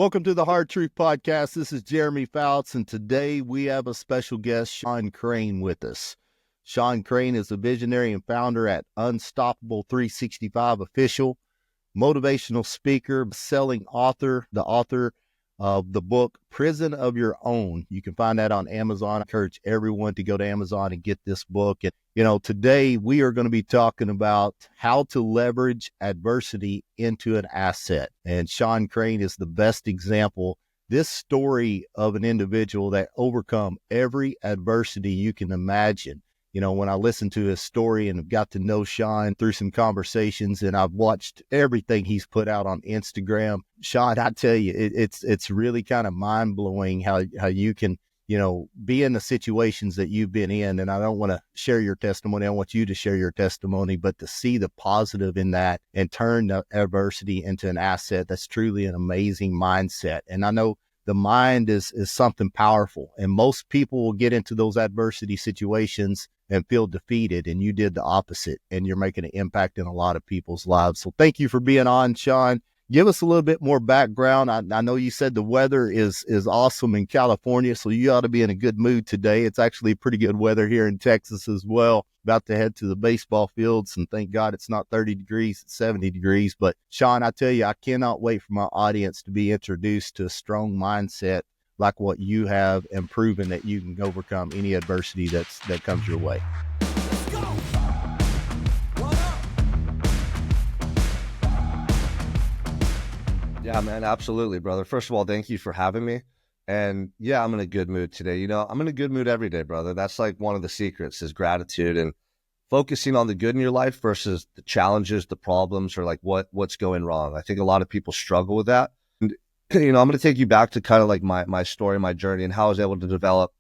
Welcome to the Hard Truth Podcast. This is Jeremy Fouts, and today we have a special guest, Sean Crane, with us. Sean Crane is a visionary and founder at Unstoppable 365 Official, motivational speaker, selling author, the author of the book Prison of Your Own. You can find that on Amazon. I encourage everyone to go to Amazon and get this book. And today we are going to be talking about how to leverage adversity into an asset. And Sean Crane is the best example. This story of an individual that overcome every adversity you can imagine. When I listened to his story and got to know Sean through some conversations, and I've watched everything he's put out on Instagram, Sean, I tell you, it's really kind of mind blowing how you can, be in the situations that you've been in. And I don't want to share your testimony. I want you to share your testimony, but to see the positive in that and turn the adversity into an asset, that's truly an amazing mindset. And I know the mind is something powerful, and most people will get into those adversity situations and feel defeated, and you did the opposite, and you're making an impact in a lot of people's lives. So thank you for being on, Sean. Give us a little bit more background. I know you said the weather is awesome in California, so you ought to be in a good mood today. It's actually pretty good weather here in Texas as well. About to head to the baseball fields, and thank God it's not 30 degrees, it's 70 degrees. But Sean, I tell you, I cannot wait for my audience to be introduced to a strong mindset like what you have, and proven that you can overcome any adversity that comes your way. Let's go. What up? Yeah, man, absolutely, brother. First of all, thank you for having me. And yeah, I'm in a good mood today. I'm in a good mood every day, brother. That's like one of the secrets is gratitude and focusing on the good in your life versus the challenges, the problems, or like what's going wrong. I think a lot of people struggle with that. And, I'm going to take you back to kind of like my story, my journey, and how I was able to develop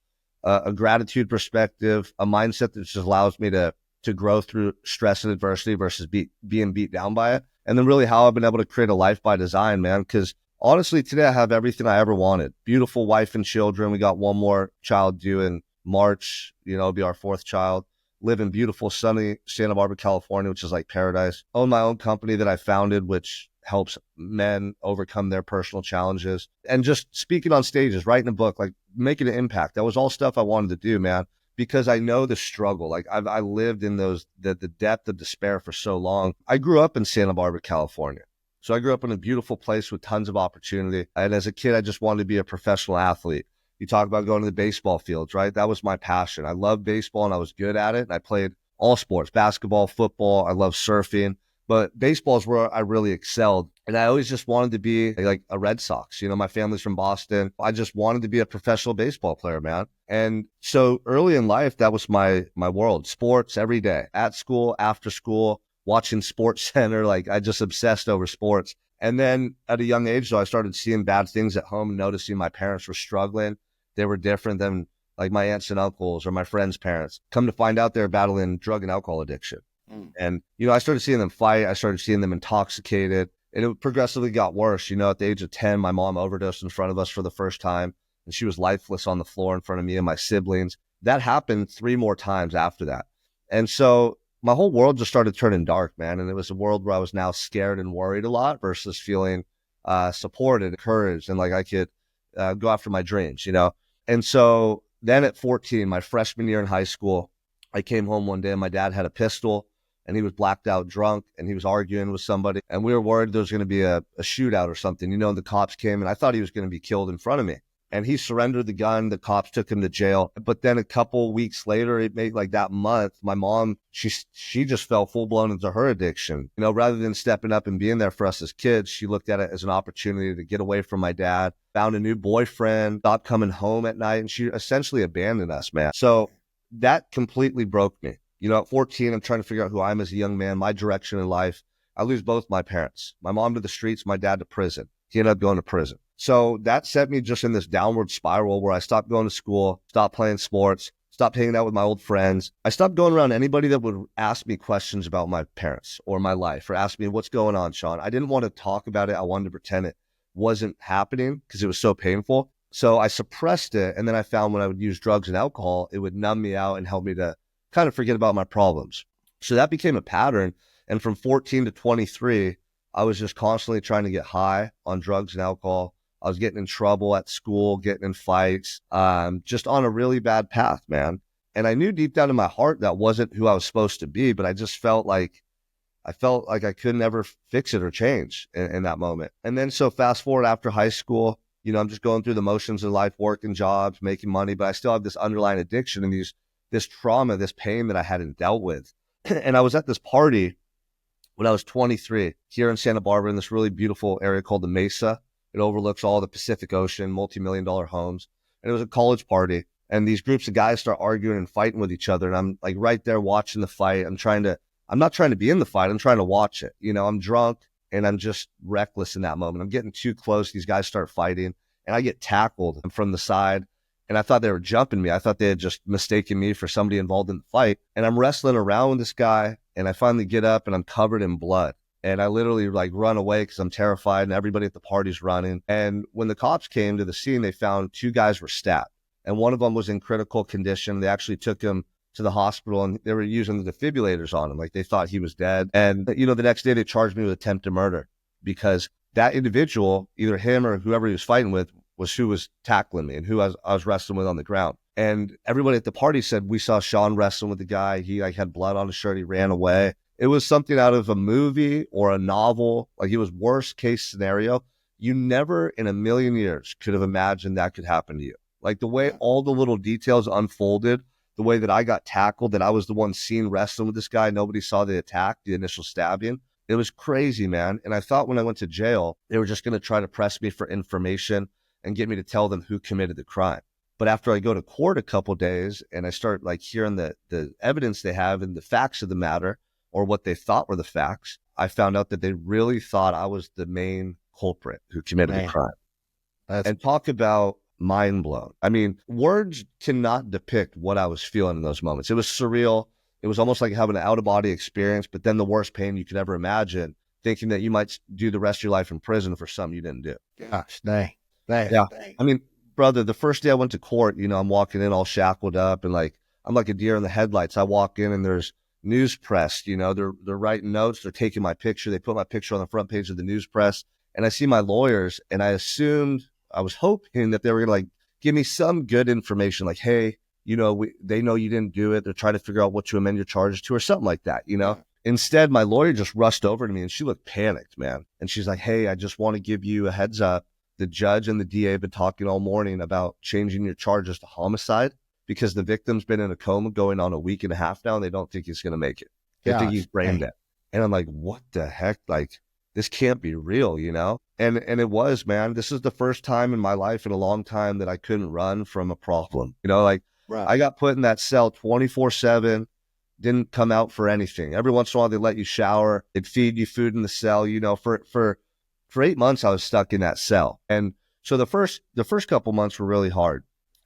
a gratitude perspective, a mindset that just allows me to grow through stress and adversity versus being beat down by it. And then really how I've been able to create a life by design, man, because honestly, today I have everything I ever wanted. Beautiful wife and children. We got one more child due in March. It'll be our fourth child. Live in beautiful, sunny Santa Barbara, California, which is like paradise. Own my own company that I founded, which helps men overcome their personal challenges. And just speaking on stages, writing a book, like making an impact. That was all stuff I wanted to do, man, because I know the struggle. Like I lived in the depth of despair for so long. I grew up in Santa Barbara, California. So I grew up in a beautiful place with tons of opportunity. And as a kid, I just wanted to be a professional athlete. You talk about going to the baseball fields, right? That was my passion. I loved baseball and I was good at it. And I played all sports, basketball, football. I love surfing, but baseball is where I really excelled. And I always just wanted to be like a Red Sox. My family's from Boston. I just wanted to be a professional baseball player, man. And so early in life, that was my world. Sports every day, at school, after school, watching Sports Center. Like I just obsessed over sports. And then at a young age, though, I started seeing bad things at home, noticing my parents were struggling. They were different than like my aunts and uncles or my friends' parents. Come to find out they're battling drug and alcohol addiction. And, I started seeing them fight. I started seeing them intoxicated, and it progressively got worse. At the age of 10, my mom overdosed in front of us for the first time, and she was lifeless on the floor in front of me and my siblings. That happened 3 more times after that. And so my whole world just started turning dark, man. And it was a world where I was now scared and worried a lot versus feeling supported, encouraged, and like I could go after my dreams, And so then at 14, my freshman year in high school, I came home one day and my dad had a pistol and he was blacked out drunk and he was arguing with somebody. And we were worried there was going to be a shootout or something. The cops came and I thought he was going to be killed in front of me. And he surrendered the gun. The cops took him to jail. But then a couple weeks later, it made like that month, my mom, she just fell full blown into her addiction. Rather than stepping up and being there for us as kids, she looked at it as an opportunity to get away from my dad, found a new boyfriend, stopped coming home at night, and she essentially abandoned us, man. So that completely broke me. At 14, I'm trying to figure out who I am as a young man, my direction in life. I lose both my parents, my mom to the streets, my dad to prison. He ended up going to prison. So that set me just in this downward spiral where I stopped going to school, stopped playing sports, stopped hanging out with my old friends. I stopped going around anybody that would ask me questions about my parents or my life or ask me, what's going on, Sean? I didn't want to talk about it. I wanted to pretend it wasn't happening because it was so painful. So I suppressed it. And then I found when I would use drugs and alcohol, it would numb me out and help me to kind of forget about my problems. So that became a pattern. And from 14 to 23, I was just constantly trying to get high on drugs and alcohol. I was getting in trouble at school, getting in fights, just on a really bad path, man. And I knew deep down in my heart that wasn't who I was supposed to be, but I just felt like I could never fix it or change in that moment. And then so fast forward after high school, I'm just going through the motions of life, working jobs, making money, but I still have this underlying addiction and this trauma, this pain that I hadn't dealt with. And I was at this party when I was 23 here in Santa Barbara in this really beautiful area called the Mesa. It overlooks all the Pacific Ocean, multi-million-dollar homes. And it was a college party. And these groups of guys start arguing and fighting with each other. And I'm like right there watching the fight. I'm not trying to be in the fight. I'm trying to watch it. I'm drunk and I'm just reckless in that moment. I'm getting too close. These guys start fighting and I get tackled from the side. And I thought they were jumping me. I thought they had just mistaken me for somebody involved in the fight. And I'm wrestling around with this guy. And I finally get up and I'm covered in blood. And I literally like run away because I'm terrified and everybody at the party's running. And when the cops came to the scene, they found 2 guys were stabbed. And one of them was in critical condition. They actually took him to the hospital and they were using the defibrillators on him. Like they thought he was dead. And, the next day they charged me with attempted murder because that individual, either him or whoever he was fighting with, was who was tackling me and who I was wrestling with on the ground. And everybody at the party said, we saw Sean wrestling with the guy. He like had blood on his shirt. He ran away. It was something out of a movie or a novel. Like it was worst case scenario. You never in a million years could have imagined that could happen to you. Like the way all the little details unfolded, the way that I got tackled, that I was the one seen wrestling with this guy. Nobody saw the attack, the initial stabbing. It was crazy, man. And I thought when I went to jail, they were just going to try to press me for information and get me to tell them who committed the crime. But after I go to court a couple of days and I start like hearing the evidence they have and the facts of the matter or what they thought were the facts, I found out that they really thought I was the main culprit who committed the crime. And talk about mind blown. I mean, words cannot depict what I was feeling in those moments. It was surreal. It was almost like having an out-of-body experience, but then the worst pain you could ever imagine, thinking that you might do the rest of your life in prison for something you didn't do. Gosh, dang. Yeah. I mean, brother, the first day I went to court, I'm walking in all shackled up and like, I'm like a deer in the headlights. I walk in and there's news press, they're writing notes. They're taking my picture. They put my picture on the front page of the news press. And I see my lawyers and I was hoping that they were going to like give me some good information. Like, hey, they know you didn't do it. They're trying to figure out what to amend your charges to or something like that, Instead, my lawyer just rushed over to me and she looked panicked, man. And she's like, hey, I just want to give you a heads up. The judge and the DA have been talking all morning about changing your charges to homicide because the victim's been in a coma going on a week and a half now and they don't think he's going to make it. They think he's brain dead. And I'm like, what the heck? Like, this can't be real, And it was, man. This is the first time in my life in a long time that I couldn't run from a problem. Right. I got put in that cell 24/7, didn't come out for anything. Every once in a while they let you shower, they'd feed you food in the cell, for 8 months, I was stuck in that cell. And so the first couple months were really hard.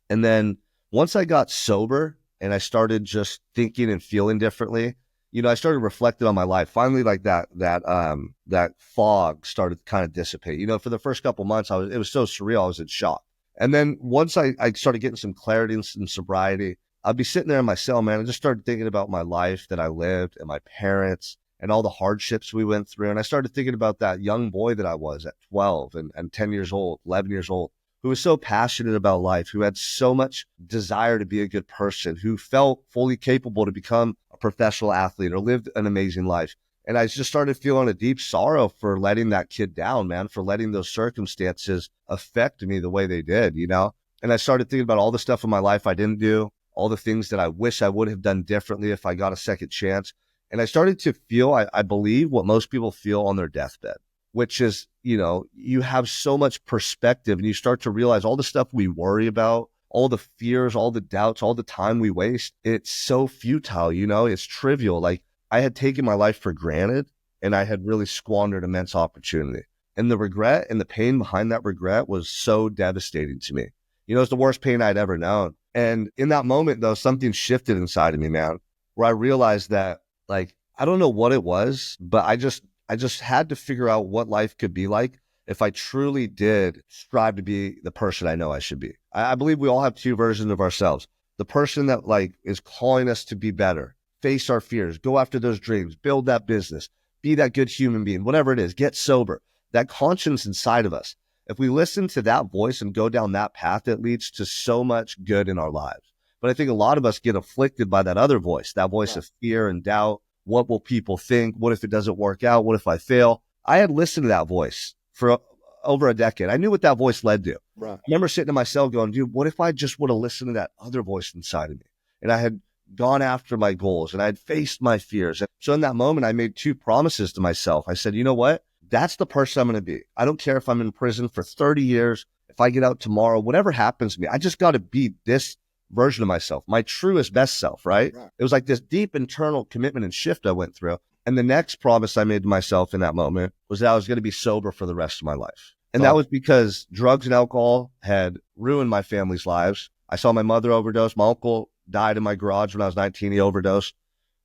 And then once I got sober and I started just thinking and feeling differently, I started reflecting on my life. Finally, like that fog started to kind of dissipate. For the first couple months, it was so surreal. I was in shock. And then once I started getting some clarity and some sobriety, I'd be sitting there in my cell, man. I just started thinking about my life that I lived and my parents and all the hardships we went through. And I started thinking about that young boy that I was at 12 and 10 years old, 11 years old, who was so passionate about life, who had so much desire to be a good person, who felt fully capable to become a professional athlete or lived an amazing life. And I just started feeling a deep sorrow for letting that kid down, man, for letting those circumstances affect me the way they did, And I started thinking about all the stuff in my life I didn't do, all the things that I wish I would have done differently if I got a second chance. And I started to feel, I believe, what most people feel on their deathbed, which is, you have so much perspective and you start to realize all the stuff we worry about, all the fears, all the doubts, all the time we waste. It's so futile, it's trivial. Like I had taken my life for granted and I had really squandered immense opportunity. And the regret and the pain behind that regret was so devastating to me. It's the worst pain I'd ever known. And in that moment, though, something shifted inside of me, man, where I realized that, like, I don't know what it was, but I just had to figure out what life could be like if I truly did strive to be the person I know I should be. I believe we all have 2 versions of ourselves. The person that like is calling us to be better, face our fears, go after those dreams, build that business, be that good human being, whatever it is, get sober, that conscience inside of us. If we listen to that voice and go down that path, it leads to so much good in our lives. But I think a lot of us get afflicted by that other voice, that voice of fear and doubt. What will people think? What if it doesn't work out? What if I fail? I had listened to that voice for over a decade. I knew what that voice led to. Right. I remember sitting in my cell going, dude, what if I just would have listened to that other voice inside of me? And I had gone after my goals and I had faced my fears. And so in that moment, I made two promises to myself. I said, you know what? That's the person I'm going to be. I don't care if I'm in prison for 30 years. If I get out tomorrow, whatever happens to me, I just got to be this version of myself, my truest best self, right? It was like this deep internal commitment and shift I went through. And the next promise I made to myself in that moment was that I was going to be sober for the rest of my life. And that was because drugs and alcohol had ruined my family's lives. I saw my mother overdose. My uncle died in my garage when I was 19. He overdosed.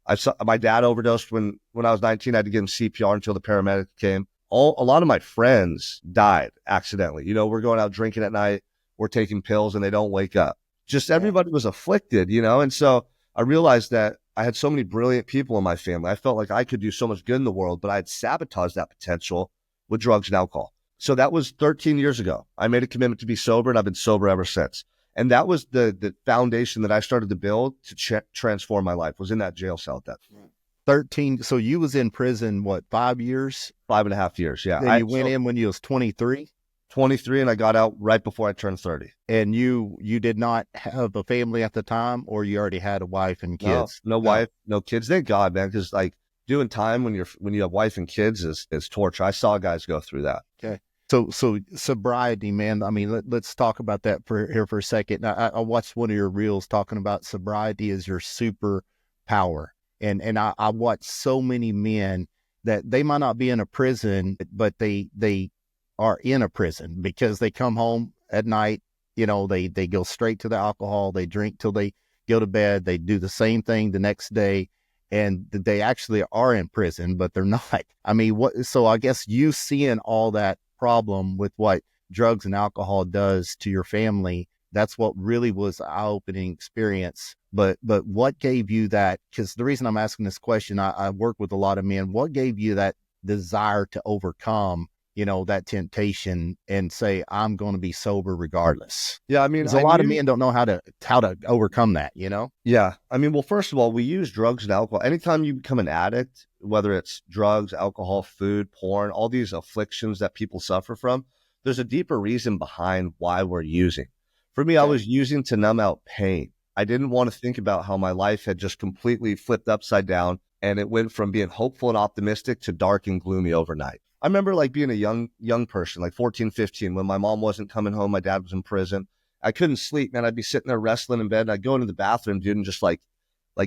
I saw my dad overdosed when I was 19. I had to give him CPR until the paramedic came. A lot of my friends died accidentally. You know, we're going out drinking at night. We're taking pills and they don't wake up. Just everybody was afflicted, you know? And so I realized that I had so many brilliant people in my family. I felt like I could do so much good in the world, but I had sabotaged that potential with drugs and alcohol. So that was 13 years ago. I made a commitment to be sober and I've been sober ever since. And that was the foundation that I started to build to transform my life, was in that jail cell at that time. 13. So you was in prison, what, 5 years? 5.5 years. Yeah. Then you went in when you was 23? 23, and I got out right before I turned 30. And you did not have a family at the time, or you already had a wife and kids? No wife, no kids. Thank God, man. Because like doing time when you have wife and kids is torture. I saw guys go through that. Okay. So sobriety, man. I mean, let's talk about that for a second. I watched one of your reels talking about sobriety is your superpower. And I watch so many men that they might not be in a prison, but they are in a prison because they come home at night, you know, they go straight to the alcohol, they drink till they go to bed, they do the same thing the next day, and they actually are in prison, but they're not. I mean, so I guess you seeing all that problem with what drugs and alcohol does to your family, that's what really was an eye-opening experience. But what gave you that? Because the reason I'm asking this question, I work with a lot of men. What gave you that desire to overcome, you know, that temptation and say, I'm going to be sober regardless? Yeah, I mean, a lot of men don't know how to overcome that, you know? Yeah. I mean, well, first of all, we use drugs and alcohol. Anytime you become an addict, whether it's drugs, alcohol, food, porn, all these afflictions that people suffer from, there's a deeper reason behind why we're using. For me, I was using to numb out pain. I didn't want to think about how my life had just completely flipped upside down, and it went from being hopeful and optimistic to dark and gloomy overnight. I remember like being a young person, like 14, 15, when my mom wasn't coming home, my dad was in prison. I couldn't sleep, man. I'd be sitting there wrestling in bed, and I'd go into the bathroom, dude, and just like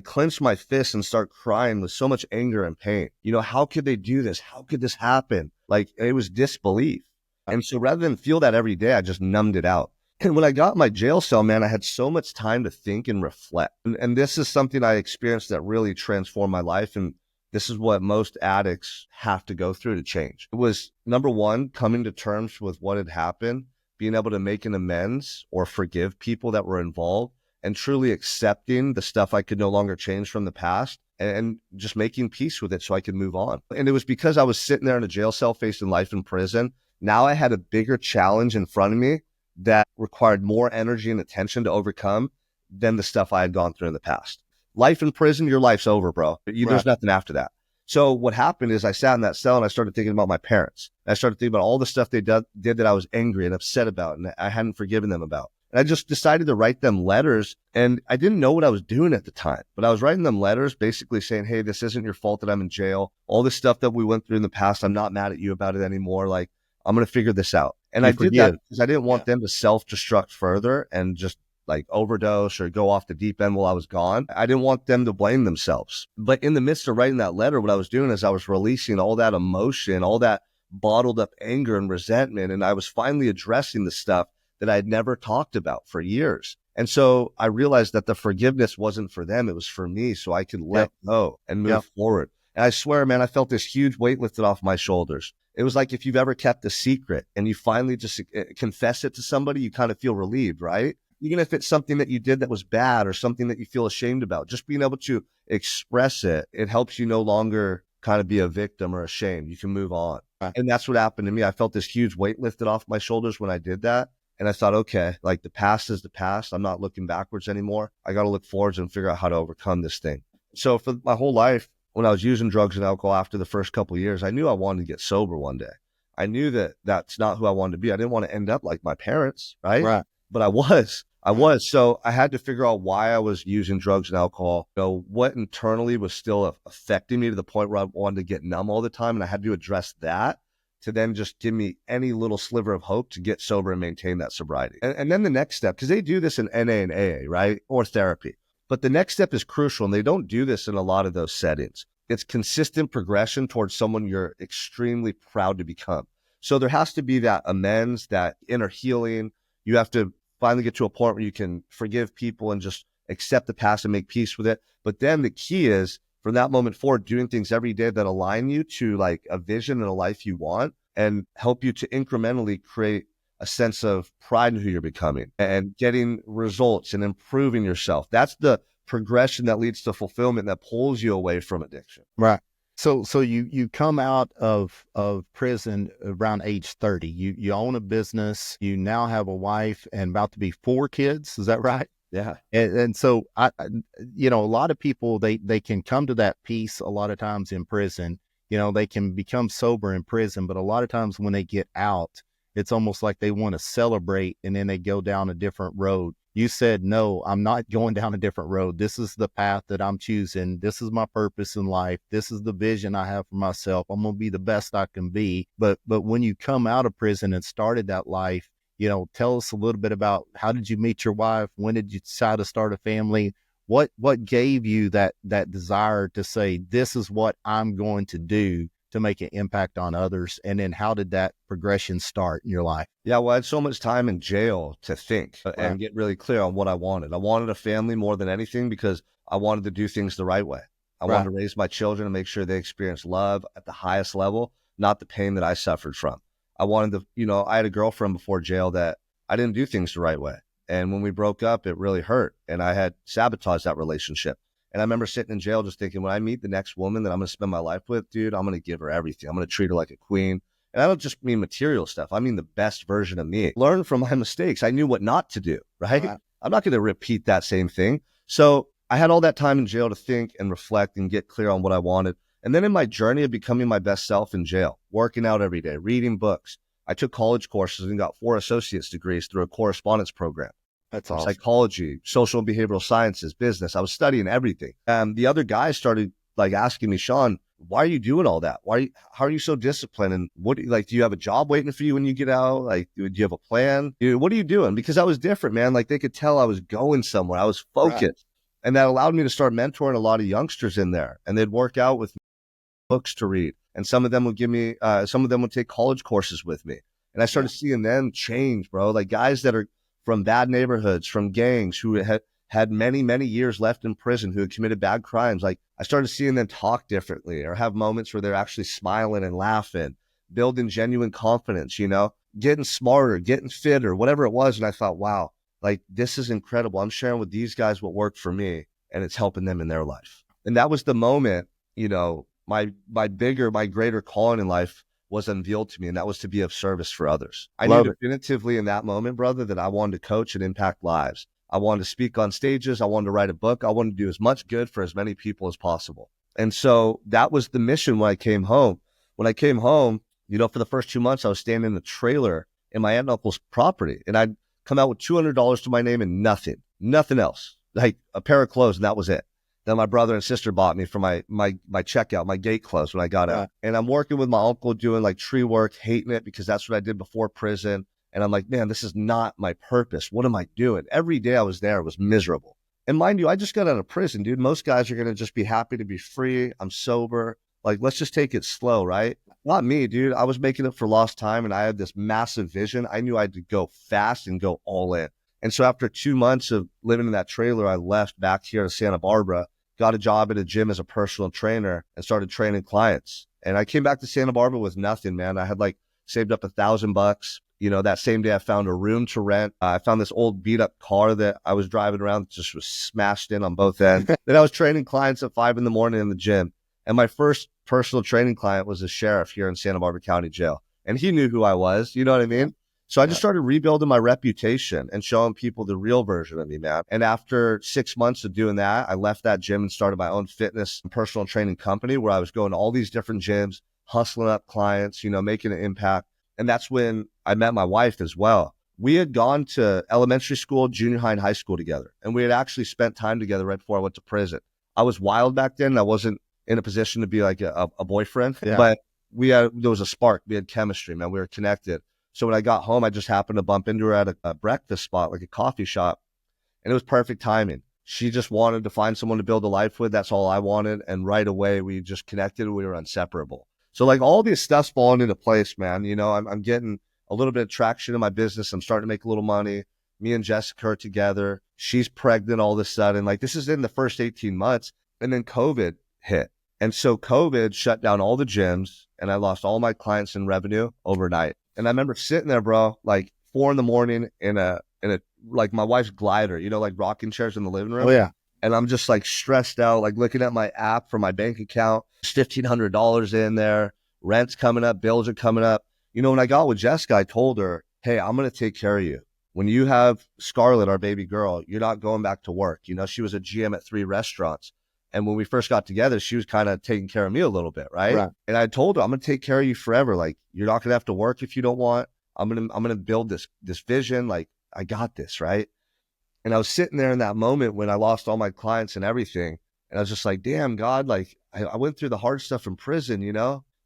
clench my fists and start crying with so much anger and pain. You know, how could they do this? How could this happen? Like, it was disbelief. And so rather than feel that every day, I just numbed it out. And when I got in my jail cell, man, I had so much time to think and reflect. And this is something I experienced that really transformed my life. And this is what most addicts have to go through to change. It was, number one, coming to terms with what had happened, being able to make an amends or forgive people that were involved, and truly accepting the stuff I could no longer change from the past, and just making peace with it so I could move on. And it was because I was sitting there in a jail cell facing life in prison. Now I had a bigger challenge in front of me that required more energy and attention to overcome than the stuff I had gone through in the past. Life in prison, your life's over, bro. There's nothing after that. So what happened is I sat in that cell and I started thinking about my parents. I started thinking about all the stuff they did that I was angry and upset about and I hadn't forgiven them about. And I just decided to write them letters, and I didn't know what I was doing at the time, but I was writing them letters basically saying, hey, this isn't your fault that I'm in jail. All this stuff that we went through in the past, I'm not mad at you about it anymore. Like, I'm going to figure this out. And I did that because I didn't want them to self-destruct further and just like overdose or go off the deep end while I was gone. I didn't want them to blame themselves. But in the midst of writing that letter, what I was doing is I was releasing all that emotion, all that bottled up anger and resentment. And I was finally addressing the stuff that I had never talked about for years. And so I realized that the forgiveness wasn't for them. It was for me, so I could let go and move forward. And I swear, man, I felt this huge weight lifted off my shoulders. It was like if you've ever kept a secret and you finally just confess it to somebody, you kind of feel relieved, right? Even if it's something that you did that was bad or something that you feel ashamed about, just being able to express it, it helps you no longer kind of be a victim or ashamed. You can move on. And that's what happened to me. I felt this huge weight lifted off my shoulders when I did that. And I thought, okay, like the past is the past. I'm not looking backwards anymore. I got to look forwards and figure out how to overcome this thing. So for my whole life, when I was using drugs and alcohol after the first couple of years, I knew I wanted to get sober one day. I knew that that's not who I wanted to be. I didn't want to end up like my parents, right? Right. But I was. So I had to figure out why I was using drugs and alcohol, what internally was still affecting me to the point where I wanted to get numb all the time. And I had to address that to then just give me any little sliver of hope to get sober and maintain that sobriety. And then the next step, because they do this in NA and AA, right? Or therapy. But the next step is crucial, and they don't do this in a lot of those settings. It's consistent progression towards someone you're extremely proud to become. So there has to be that amends, that inner healing. You have to finally get to a point where you can forgive people and just accept the past and make peace with it. But then the key is, from that moment forward, doing things every day that align you to like a vision and a life you want and help you to incrementally create a sense of pride in who you're becoming and getting results and improving yourself. That's the progression that leads to fulfillment, that pulls you away from addiction. Right. So you come out of prison around age 30. You own a business. You now have a wife and about to be 4 kids. Is that right? Yeah. And so a lot of people, they can come to that peace a lot of times in prison. They can become sober in prison, but a lot of times when they get out, it's almost like they want to celebrate and then they go down a different road. You said, no, I'm not going down a different road. This is the path that I'm choosing. This is my purpose in life. This is the vision I have for myself. I'm going to be the best I can be. But when you come out of prison and started that life, tell us a little bit about, how did you meet your wife? When did you decide to start a family? What gave you that desire to say, this is what I'm going to do to make an impact on others? And then how did that progression start in your life? Yeah, well, I had so much time in jail to think and get really clear on what I wanted. I wanted a family more than anything because I wanted to do things the right way. I wanted to raise my children and make sure they experience love at the highest level, not the pain that I suffered from. I wanted to, I had a girlfriend before jail that I didn't do things the right way. And when we broke up, it really hurt. And I had sabotaged that relationship. And I remember sitting in jail just thinking, when I meet the next woman that I'm going to spend my life with, dude, I'm going to give her everything. I'm going to treat her like a queen. And I don't just mean material stuff. I mean the best version of me. Learn from my mistakes. I knew what not to do, right? I'm not going to repeat that same thing. So I had all that time in jail to think and reflect and get clear on what I wanted. And then in my journey of becoming my best self in jail, working out every day, reading books, I took college courses and got 4 associate's degrees through a correspondence program. That's awesome. Psychology, social and behavioral sciences, business. I was studying everything. The other guys started asking me, Sean, why are you doing all that? How are you so disciplined? And do you have a job waiting for you when you get out? Do you have a plan? What are you doing? Because I was different, man. They could tell I was going somewhere. I was focused. Right. And that allowed me to start mentoring a lot of youngsters in there. And they'd work out with me, books to read. And some of them would give me, some of them would take college courses with me. And I started seeing them change, bro. Guys that are from bad neighborhoods, from gangs, who had many, many years left in prison, who had committed bad crimes. I started seeing them talk differently or have moments where they're actually smiling and laughing, building genuine confidence, getting smarter, getting fitter, whatever it was. And I thought, wow, this is incredible. I'm sharing with these guys what worked for me, and it's helping them in their life. And that was the moment, my greater calling in life was unveiled to me, and that was to be of service for others. I knew definitively in that moment, brother, that I wanted to coach and impact lives. I wanted to speak on stages. I wanted to write a book. I wanted to do as much good for as many people as possible. And so that was the mission when I came home. When I came home, for the first 2 months, I was staying in the trailer in my aunt and uncle's property, and I'd come out with $200 to my name and nothing else, like a pair of clothes, and that was it. Then my brother and sister bought me for my checkout, my gate clothes when I got out. And I'm working with my uncle doing tree work, hating it because that's what I did before prison. And I'm like, man, this is not my purpose. What am I doing? Every day I was there, it was miserable. And mind you, I just got out of prison, dude. Most guys are going to just be happy to be free. I'm sober. Let's just take it slow, right? Not me, dude. I was making it for lost time, and I had this massive vision. I knew I had to go fast and go all in. And so after 2 months of living in that trailer, I left back here to Santa Barbara, got a job at a gym as a personal trainer, and started training clients. And I came back to Santa Barbara with nothing, man. I had saved up $1,000. That same day I found a room to rent. I found this old beat up car that I was driving around, just was smashed in on both ends. Then I was training clients at 5 a.m. in the gym. And my first personal training client was a sheriff here in Santa Barbara County Jail. And he knew who I was, you know what I mean? So I just started rebuilding my reputation and showing people the real version of me, man. And after 6 months of doing that, I left that gym and started my own fitness and personal training company where I was going to all these different gyms, hustling up clients, making an impact. And that's when I met my wife as well. We had gone to elementary school, junior high, and high school together. And we had actually spent time together right before I went to prison. I was wild back then. I wasn't in a position to be like a boyfriend, but there was a spark. We had chemistry, man. We were connected. So when I got home, I just happened to bump into her at a breakfast spot, like a coffee shop. And it was perfect timing. She just wanted to find someone to build a life with. That's all I wanted. And right away, we just connected. We were inseparable. So like all these stuff's falling into place, man. I'm getting a little bit of traction in my business. I'm starting to make a little money. Me and Jessica are together. She's pregnant all of a sudden. Like this is in the first 18 months. And then COVID hit. And so COVID shut down all the gyms and I lost all my clients and revenue overnight. And I remember sitting there, bro, like 4 a.m. in a like my wife's glider, like rocking chairs in the living room. Oh, yeah. And I'm just like stressed out, like looking at my app for my bank account, $1,500 in there, rent's coming up, bills are coming up. When I got with Jessica, I told her, hey, I'm going to take care of you. When you have Scarlett, our baby girl, you're not going back to work. She was a GM at 3 restaurants. And when we first got together, she was kind of taking care of me a little bit, right? And I told her, I'm going to take care of you forever. Like, you're not going to have to work if you don't want. I'm going to build this vision. Like, I got this, right? And I was sitting there in that moment when I lost all my clients and everything. And I was just like, damn, God, like, I went through the hard stuff in prison,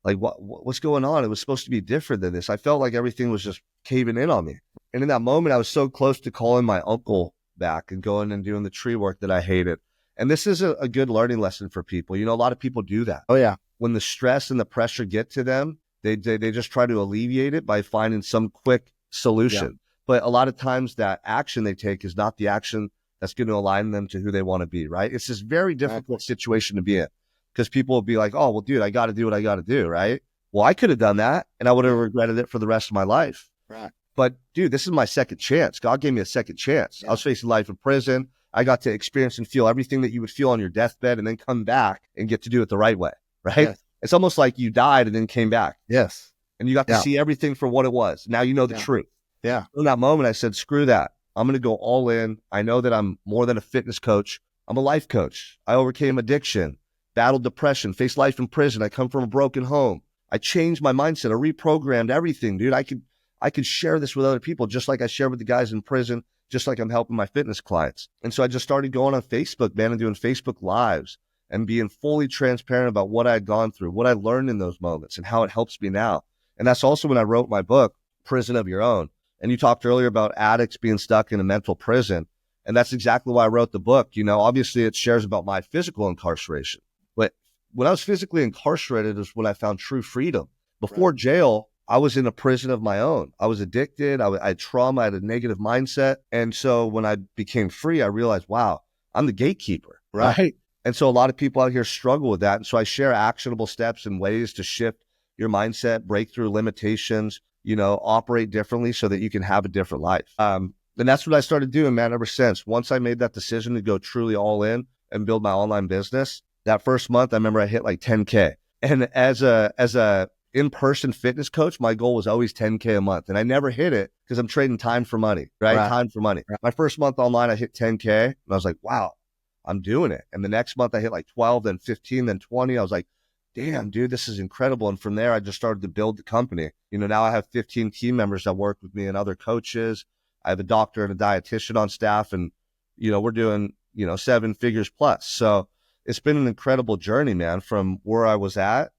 Like, what's going on? It was supposed to be different than this. I felt like everything was just caving in on me. And in that moment, I was so close to calling my uncle back and going and doing the tree work that I hated. And this is a good learning lesson for people. A lot of people do that. Oh, yeah. When the stress and the pressure get to them, they just try to alleviate it by finding some quick solution. Yeah. But a lot of times that action they take is not the action that's going to align them to who they want to be, right? It's this very difficult situation to be in because people will be like, oh, well, dude, I got to do what I got to do, right? Well, I could have done that and I would have regretted it for the rest of my life. Right. But dude, this is my second chance. God gave me a second chance. Yeah. I was facing life in prison. I got to experience and feel everything that you would feel on your deathbed and then come back and get to do it the right way, right? Yes. It's almost like you died and then came back. Yes. And you got to see everything for what it was. Now you know the truth. Yeah. In that moment, I said, screw that. I'm going to go all in. I know that I'm more than a fitness coach. I'm a life coach. I overcame addiction, battled depression, faced life in prison. I come from a broken home. I changed my mindset. I reprogrammed everything, dude. I could share this with other people, just like I share with the guys in prison, just like I'm helping my fitness clients. And so I just started going on Facebook, man, and doing Facebook Lives and being fully transparent about what I had gone through, what I learned in those moments and how it helps me now. And that's also when I wrote my book, Prison of Your Own. And you talked earlier about addicts being stuck in a mental prison. And that's exactly why I wrote the book. Obviously it shares about my physical incarceration, but when I was physically incarcerated is when I found true freedom. Before jail, I was in a prison of my own. I was addicted. I had trauma. I had a negative mindset. And so when I became free, I realized, wow, I'm the gatekeeper, right? And so a lot of people out here struggle with that. And so I share actionable steps and ways to shift your mindset, break through limitations, operate differently so that you can have a different life. And that's what I started doing, man, ever since. Once I made that decision to go truly all in and build my online business, that first month, I remember I hit like 10K. And as a in-person fitness coach, my goal was always 10K a month. And I never hit it because I'm trading time for money, right? Time for money. My first month online, I hit 10K and I was like, wow, I'm doing it. And the next month I hit like 12, then 15, then 20. I was like, damn, dude, this is incredible. And from there, I just started to build the company. Now I have 15 team members that work with me and other coaches. I have a doctor and a dietitian on staff and, we're doing, 7 figures plus. So it's been an incredible journey, man, from where I was at,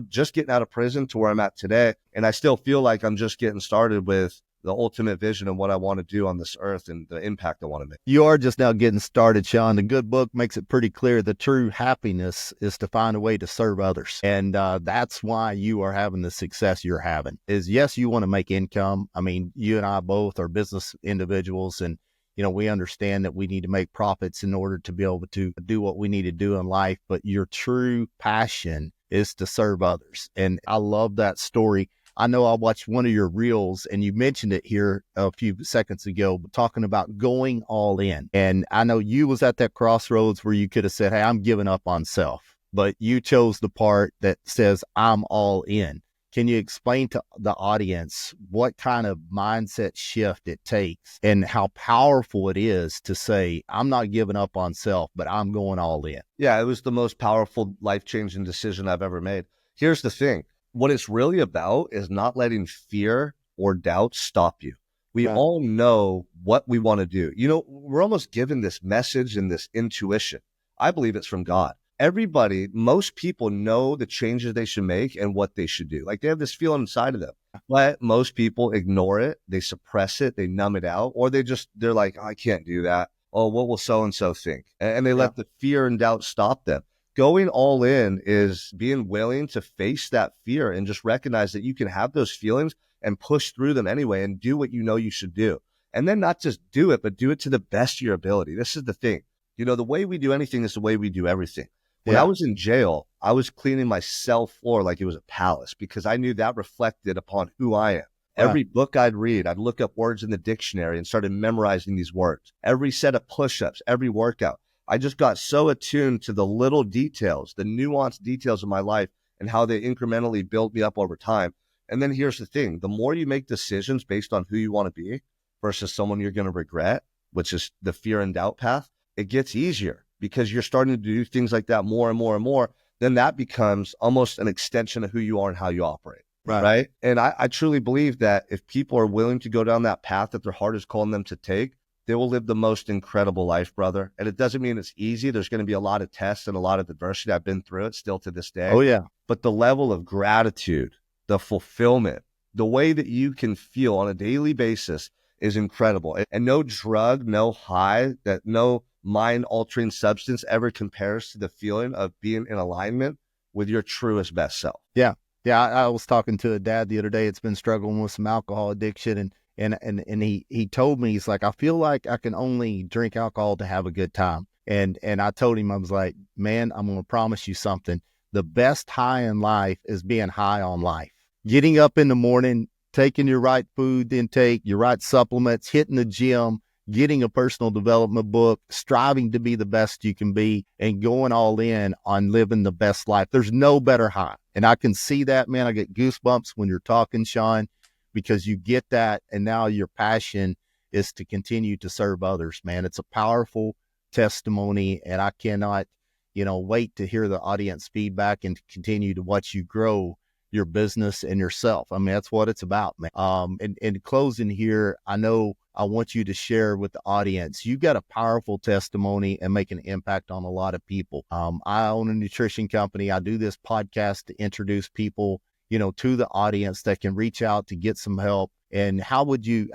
just getting out of prison to where I'm at today. And I still feel like I'm just getting started with the ultimate vision of what I want to do on this earth and the impact I want to make. You are just now getting started, Sean. The good book makes it pretty clear the true happiness is to find a way to serve others. And that's why you are having the success you're having is, yes, you want to make income. I mean, you and I both are business individuals and, we understand that we need to make profits in order to be able to do what we need to do in life. But your true passion is to serve others. And I love that story. I know I watched one of your reels and you mentioned it here a few seconds ago, but talking about going all in. And I know you was at that crossroads where you could have said, hey, I'm giving up on self. but you chose the part that says, I'm all in. Can you explain to the audience what kind of mindset shift it takes and how powerful it is to say, I'm not giving up on self, but I'm going all in? Yeah, it was the most powerful, life-changing decision I've ever made. Here's the thing. What it's really about is not letting fear or doubt stop you. We Right. all know what we want to do. You know, we're almost given this message and this intuition. I believe it's from God. Everybody, most people know the changes they should make and what they should do. Like they have this feeling inside of them, but most people ignore it. They suppress it. They numb it out, or they're like, I can't do that. Oh, what will so-and-so think? And they Yeah. let the fear and doubt stop them. Going all in is being willing to face that fear and just recognize that you can have those feelings and push through them anyway and do what you know you should do. And then not just do it, but do it to the best of your ability. This is the thing. You know, the way we do anything is the way we do everything. When I Yeah. was in jail, I was cleaning my cell floor like it was a palace because I knew that reflected upon who I am. Right. Every book I'd read, I'd look up words in the dictionary and started memorizing these words. Every set of push-ups, every workout. I just got so attuned to the little details, the nuanced details of my life and how they incrementally built me up over time. And then here's the thing. The more you make decisions based on who you want to be versus someone you're going to regret, which is the fear and doubt path, it gets easier because you're starting to do things like that more and more and more. Then that becomes almost an extension of who you are and how you operate. Right. And I truly believe that if people are willing to go down that path that their heart is calling them to take, they will live the most incredible life, brother. And it doesn't mean it's easy. There's going to be a lot of tests and a lot of adversity. I've been through it still to this day. Oh, yeah. But the level of gratitude, the fulfillment, the way that you can feel on a daily basis is incredible. And no drug, no high, that no mind-altering substance ever compares to the feeling of being in alignment with your truest best self. Yeah. Yeah. I was talking to a dad the other day. It's been struggling with some alcohol addiction. And he told me, he's like, I feel like I can only drink alcohol to have a good time. And I told him, I was like, man, I'm going to promise you something. The best high in life is being high on life. Getting up in the morning, taking your right food intake, your right supplements, hitting the gym, getting a personal development book, striving to be the best you can be, and going all in on living the best life. There's no better high. And I can see that, man. I get goosebumps when you're talking, Sean, because you get that. And now your passion is to continue to serve others, man. It's a powerful testimony. And I cannot, wait to hear the audience feedback and to continue to watch you grow your business and yourself. I mean, that's what it's about, man. And in closing here, I know I want you to share with the audience, you got a powerful testimony and make an impact on a lot of people. I own a nutrition company. I do this podcast to introduce people, to the audience that can reach out to get some help. And how would you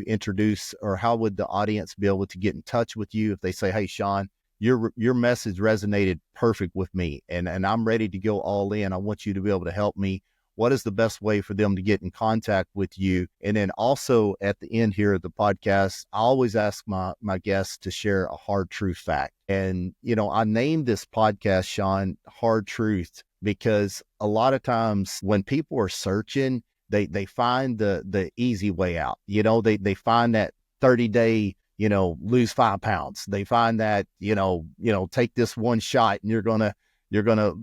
introduce, or how would the audience be able to get in touch with you if they say, hey, Sean, your message resonated perfect with me and I'm ready to go all in. I want you to be able to help me. What is the best way for them to get in contact with you? And then also at the end here of the podcast, I always ask my guests to share a hard truth fact. And, I named this podcast, Sean, Hard Truth, because a lot of times when people are searching, they find the easy way out. They find that 30-day, lose 5 pounds. They find that, take this one shot and you're going to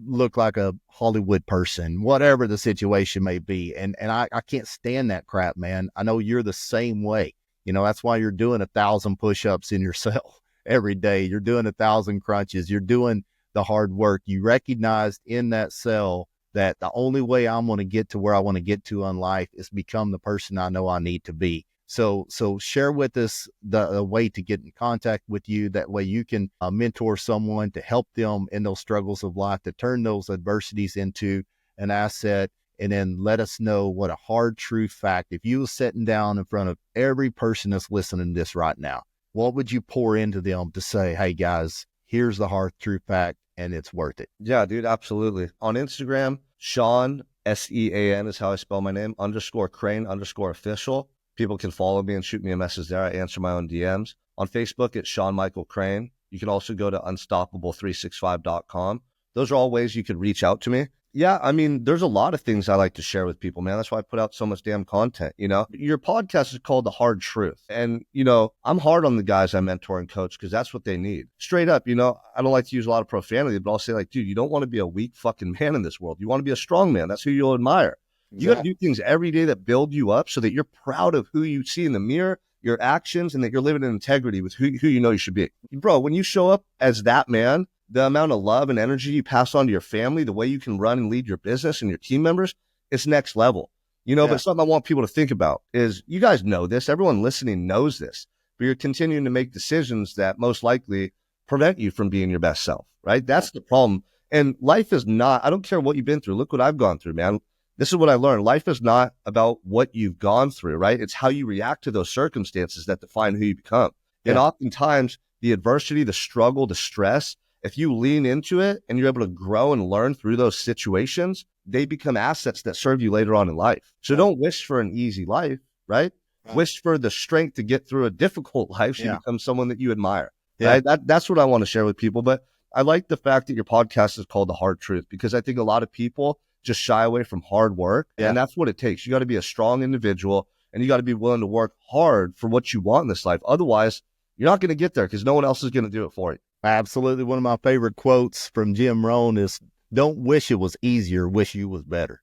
look like a Hollywood person, whatever the situation may be. And I can't stand that crap, man. I know you're the same way. That's why you're doing 1,000 push-ups in your cell every day. You're doing 1,000 crunches. You're doing the hard work. You recognized in that cell that the only way I'm going to get to where I want to get to in life is become the person I know I need to be. So share with us the way to get in contact with you. That way you can mentor someone to help them in those struggles of life, to turn those adversities into an asset. And then let us know what a hard truth fact, if you were sitting down in front of every person that's listening to this right now, what would you pour into them to say, hey guys, here's the hard truth fact and it's worth it? Yeah, dude, absolutely. On Instagram, Sean, SEAN is how I spell my name, _Crane_official. People can follow me and shoot me a message there. I answer my own DMs. On Facebook, it's Sean Michael Crane. You can also go to unstoppable365.com. Those are all ways you could reach out to me. Yeah, I mean, there's a lot of things I like to share with people, man. That's why I put out so much damn content, you know? Your podcast is called The Hard Truth. And, you know, I'm hard on the guys I mentor and coach because that's what they need. Straight up, you know, I don't like to use a lot of profanity, but I'll say, like, dude, you don't want to be a weak fucking man in this world. You want to be a strong man. That's who you'll admire. You got to do things every day that build you up so that you're proud of who you see in the mirror, your actions, and that you're living in integrity with who you know you should be. Bro, when you show up as that man, the amount of love and energy you pass on to your family, the way you can run and lead your business and your team members, it's next level. You know, but something I want people to think about is, you guys know this, everyone listening knows this, but you're continuing to make decisions that most likely prevent you from being your best self, right? That's the problem. And life is not, I don't care what you've been through. Look what I've gone through, man. This is what I learned. Life is not about what you've gone through, right? It's how you react to those circumstances that define who you become. And oftentimes the adversity, the struggle, the stress, if you lean into it and you're able to grow and learn through those situations, they become assets that serve you later on in life. So don't wish for an easy life, right? Wish for the strength to get through a difficult life so you become someone that you admire. Right? That's what I want to share with people. But I like the fact that your podcast is called The Hard Truth, because I think a lot of people just shy away from hard work. And that's what it takes. You got to be a strong individual and you got to be willing to work hard for what you want in this life. Otherwise, you're not going to get there because no one else is going to do it for you. Absolutely. One of my favorite quotes from Jim Rohn is, don't wish it was easier, wish you was better.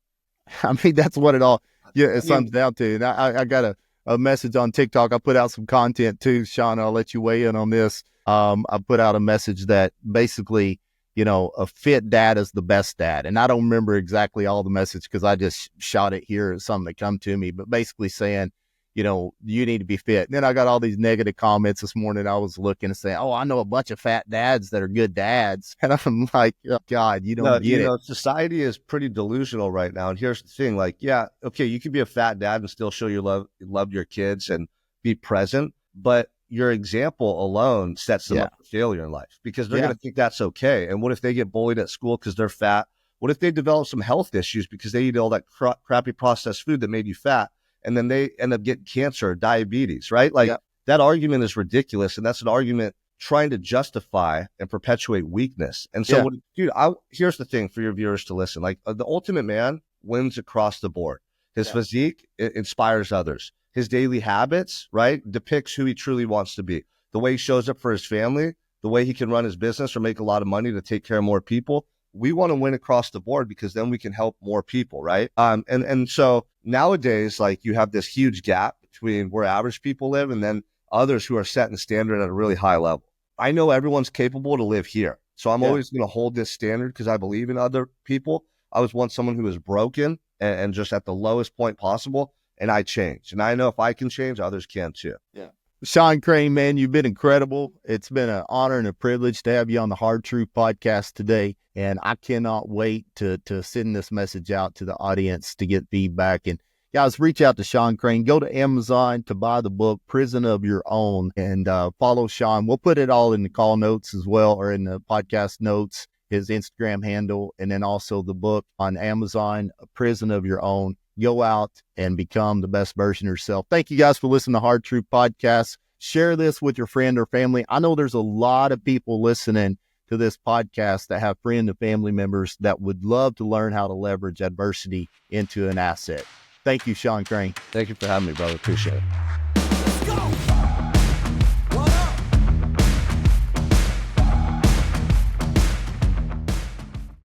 I mean, that's what it sums down to. And I got a message on TikTok. I put out some content too, Sean. I'll let you weigh in on this. I put out a message that basically, you know, a fit dad is the best dad. And I don't remember exactly all the message because I just shot it here as something that come to me, but basically saying, you know, you need to be fit. And then I got all these negative comments this morning. I was looking and saying, oh, I know a bunch of fat dads that are good dads. And I'm like, oh, God, you don't get it. Society is pretty delusional right now. And here's the thing, like, yeah, okay, you can be a fat dad and still show your love your kids and be present. But your example alone sets them up for failure in life, because they're going to think that's okay. And what if they get bullied at school because they're fat? What if they develop some health issues because they eat all that crappy processed food that made you fat? And then they end up getting cancer or diabetes, right? Like that argument is ridiculous. And that's an argument trying to justify and perpetuate weakness. And so, dude, here's the thing for your viewers to listen. Like the ultimate man wins across the board. His physique inspires others. His daily habits, right, depicts who he truly wants to be. The way he shows up for his family, the way he can run his business or make a lot of money to take care of more people. We want to win across the board because then we can help more people, right? And so nowadays, like, you have this huge gap between where average people live and then others who are setting the standard at a really high level. I know everyone's capable to live here. So I'm always going to hold this standard because I believe in other people. I was once someone who was broken and just at the lowest point possible, and I changed. And I know if I can change, others can too. Yeah. Sean Crane, man, you've been incredible. It's been an honor and a privilege to have you on the Hard Truth podcast today. And I cannot wait to send this message out to the audience to get feedback. And guys, reach out to Sean Crane. Go to Amazon to buy the book, Prison of Your Own, and follow Sean. We'll put it all in the call notes as well, or in the podcast notes, his Instagram handle, and then also the book on Amazon, Prison of Your Own. Go out and become the best version of yourself. Thank you guys for listening to Hard Truth Podcast. Share this with your friend or family. I know there's a lot of people listening to this podcast that have friend and family members that would love to learn how to leverage adversity into an asset. Thank you, Sean Crane. Thank you for having me, brother. Appreciate it.